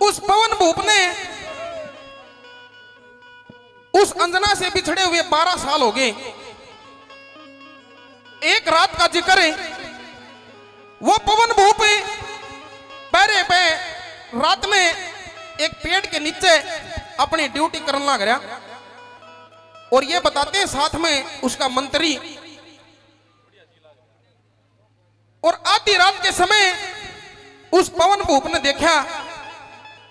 उस पवन भूप ने उस अंजना से बिछड़े हुए 12 साल हो गए। एक रात का जिक्र है, वो पवन भूप पहरे पे रात में एक पेड़ के नीचे अपनी ड्यूटी करने लग गया। और ये बताते हैं साथ में उसका मंत्री। और आधी रात के समय उस पवन भूप ने देखा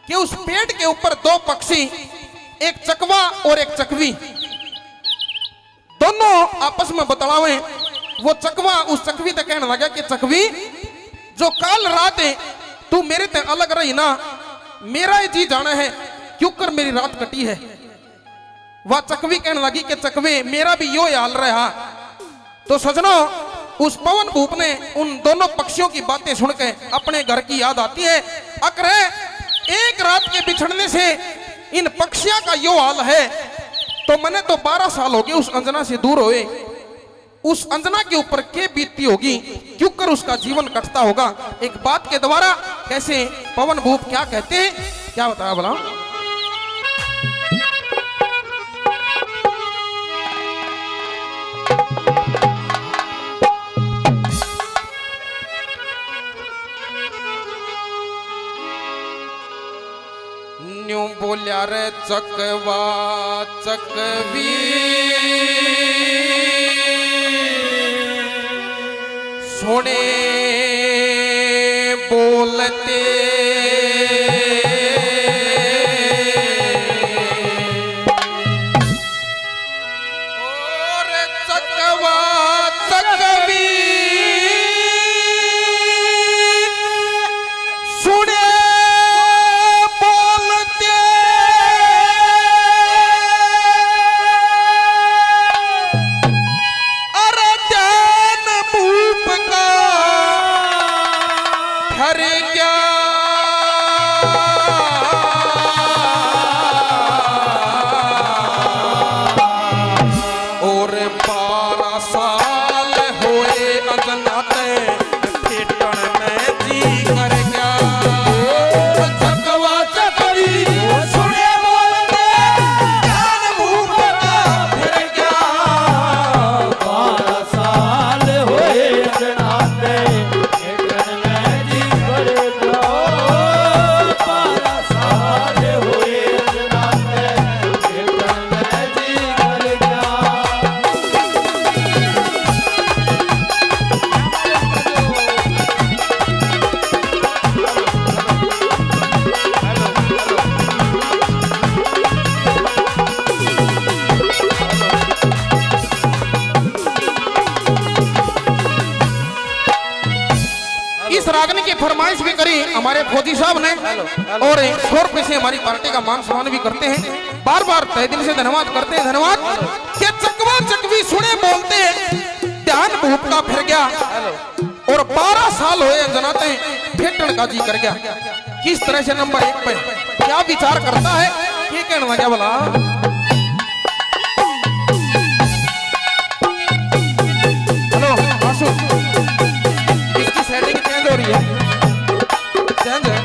कि उस पेड़ के ऊपर 2 पक्षी, एक चकवा और एक चकवी, दोनों आपस में बतलावे। वो चकवा उस चकवी तक कहने लगा कि चकवी, जो कल रात है तू मेरे ते अलग रही ना, मेरा ही जी जाना है क्यों कर मेरी रात कटी है। वह चकवी कहने लगी कि चकवे, मेरा भी यो हाल रहा। तो सजनों, उस पवन भूप ने उन दोनों पक्षियों की बातें सुनकर अपने घर की याद आती है। अकरे एक रात के बिछड़ने से इन पक्षियों का यो हाल है, तो मैंने तो 12 साल हो गए उस अंजना से दूर हुए। उस अंजना के ऊपर क्या बीतती होगी, क्यों कर उसका जीवन कटता होगा। एक बात के द्वारा कैसे पवन भूप क्या कहते हैं, क्या बताया बोला। न्यू बोलिया रे चकवा चकवी, सुने बोलते और चकवा चकवी सुने बोलते। अरे ध्यान भूप का हर क्या और 12 साल होए अंजना ते फेटन में जी कर गया। चकवा चकवी सुने बोलते, ध्यान भूप का फिर गया। 12 साल होए अंजना ते फेटन में जी कर गया। 12 साल होए अंजना ते फेटन में जी कर गया। इस रागनी की फरमाइश भी करी हमारे फौजी साहब ने, और 100 रुपए से हमारी पार्टी का मान सम्मान भी करते हैं। बार बार तहे दिल से धन्यवाद करते हैं। धन्यवाद। कि चकवा चकवी सुने बोलते, ध्यान भूप का फिर गया। और 12 साल हुए अंजनाते फेटन का जी कर गया। किस तरह से नंबर 1 पे क्या विचार करता है, ये कहना क्या बोला। हेलो आशु, इसकी सेटिंग चेंज हो रही है, चेंज है।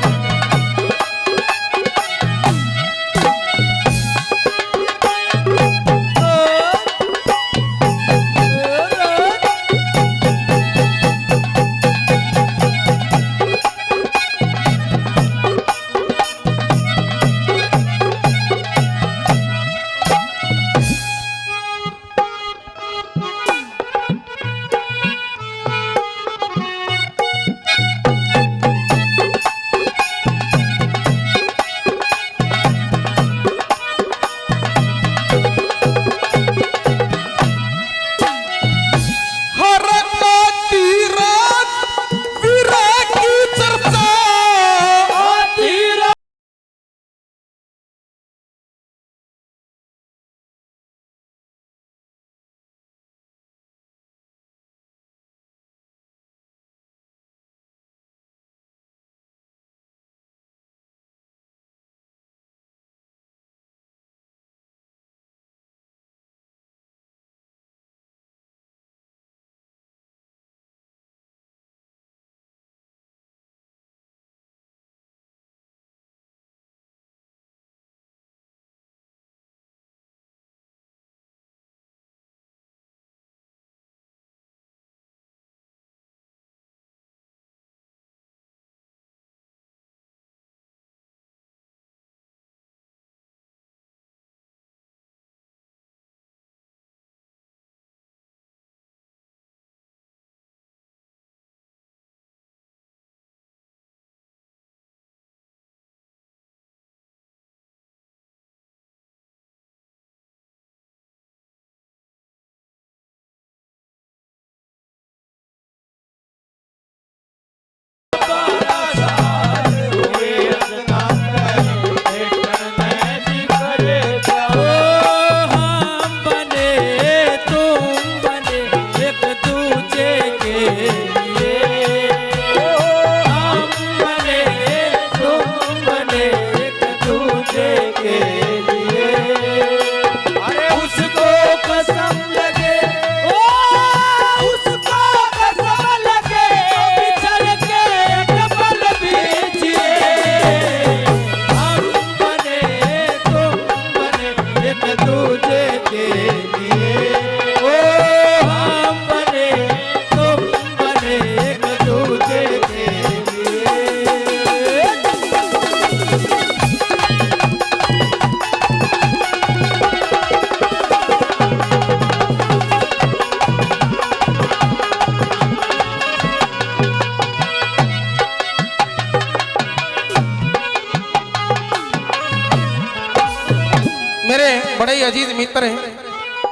बड़े ही अजीज मित्र हैं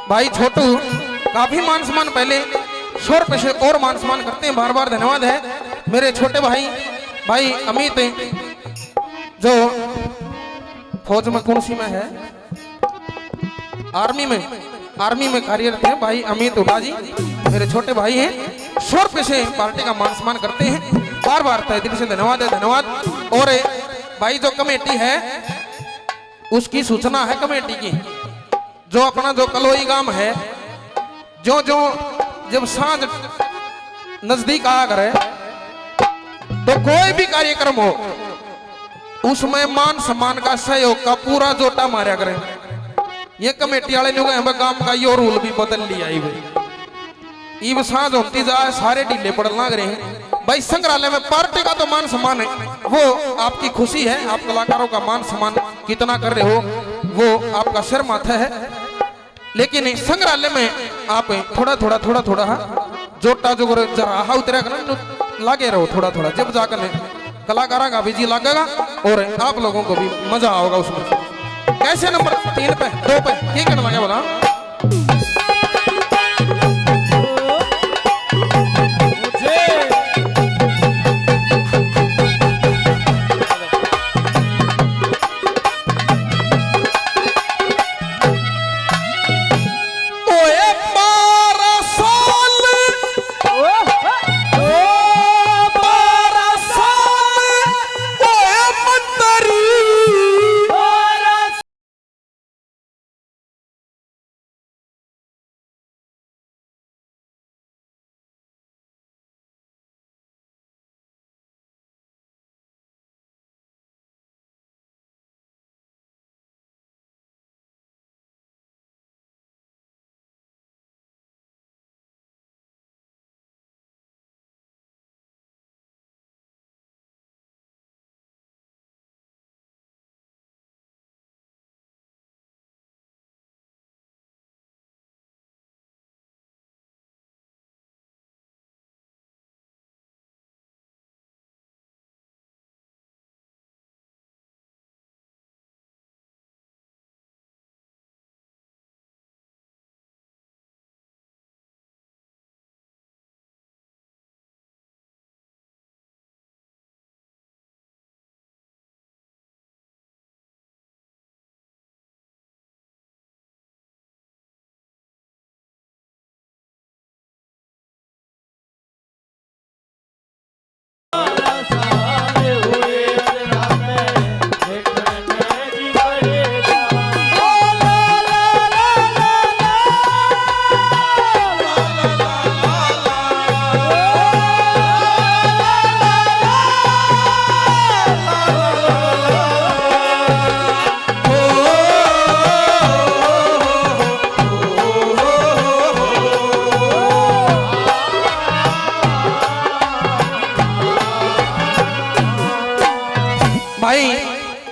भाई छोटू, काफी मान सम्मान पहले 100 रुपए से और मान सम्मान करते हैं, बार बार धन्यवाद है। मेरे छोटे भाई भाई अमित जो फौज में कौन सी में है, आर्मी में कार्यरत है भाई अमित हुड्डा जी, मेरे छोटे भाई हैं। 100 रुपए से पार्टी का मान सम्मान करते हैं, बार बार तहे दिल से धन्यवाद है, धन्यवाद। और भाई जो कमेटी है उसकी सूचना है कमेटी की, जो अपना जो कलोई गांव है, जो जो जब सांझ नजदीक आ करे तो कोई भी कार्यक्रम हो उसमें मान सम्मान का सहयोग का पूरा जोटा मारा करें। ये कमेटी वाले लोग हैं गांव का यो रूल भी बदल लिया इब सांझ होती जाए सारे ढीले पड़ लग रहे हैं। भाई संग्रहालय में पार्टी का तो मान सम्मान है, वो आपकी खुशी है, आप कलाकारों का मान सम्मान कितना कर रहे हो वो आपका सिर माथा है, लेकिन संग्रहालय में आप थोड़ा थोड़ा जोटा जो जरा उतरा कर लागे रहो थोड़ा थोड़ा, जब जाकर कलाकारों का भी जी लगेगा और आप लोगों को भी मजा आओगा उसमें। कैसे नंबर 3 पे 2 पे क्या करना लगे बोला?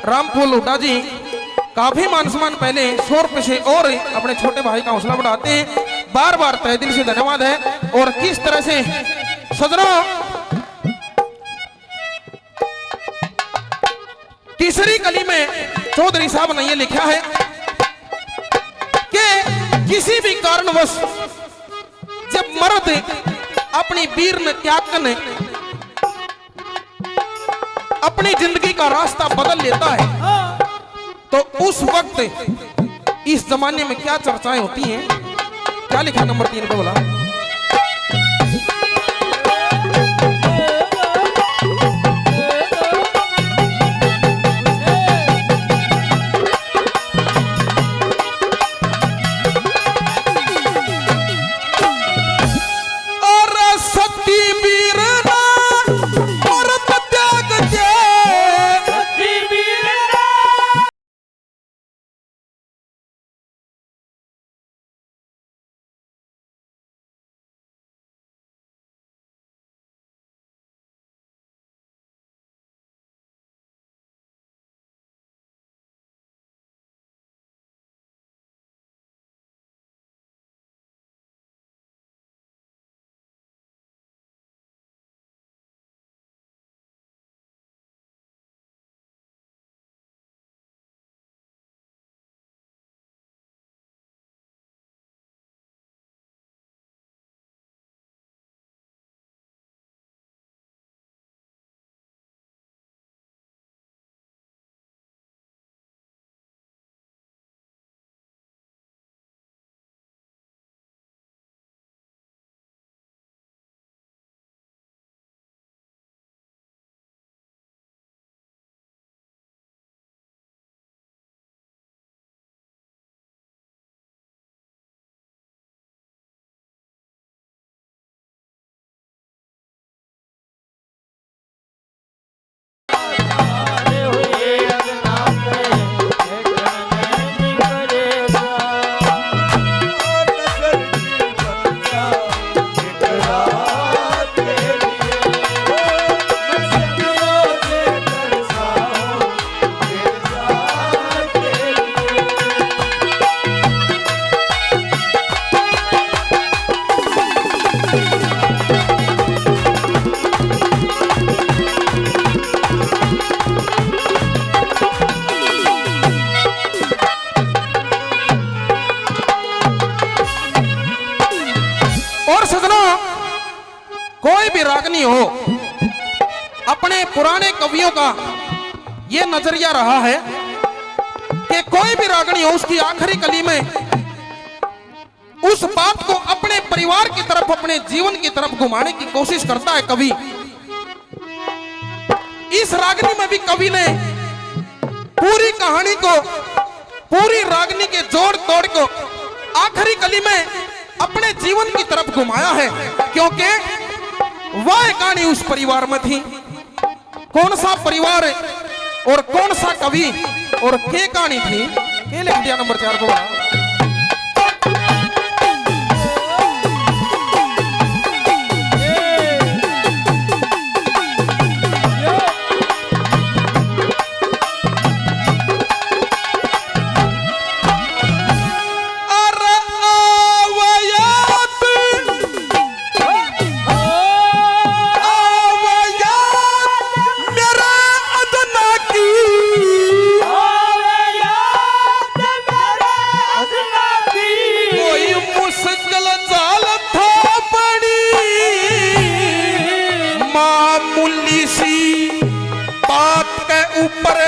रामफूल हुड्डा जी काफी मान सम्मान पहले 100 रुपए से और अपने छोटे भाई का हौसला बढ़ाते हैं, बार बार तहे दिल से धन्यवाद है। और किस तरह से सजनों तीसरी कली में चौधरी साहब ने यह लिखा है कि किसी भी कारणवश जब मर्द अपनी वीर ने त्याग करने अपनी जिंदगी का रास्ता बदल लेता है तो उस वक्त इस जमाने में क्या चर्चाएं होती हैं। क्या लिखा नंबर 3 पे बोला? पुराने कवियों का यह नजरिया रहा है कि कोई भी रागनी हो उसकी आखिरी कली में उस बात को अपने परिवार की तरफ, अपने जीवन की तरफ घुमाने की कोशिश करता है कवि। इस रागनी में भी कवि ने पूरी कहानी को, पूरी रागनी के जोड़ तोड़ को आखिरी कली में अपने जीवन की तरफ घुमाया है, क्योंकि वह कहानी उस परिवार में थी। कौन सा परिवार और कौन सा कवि और क्या कहानी थी, ये लिख दिया नंबर 4 को। ऊपर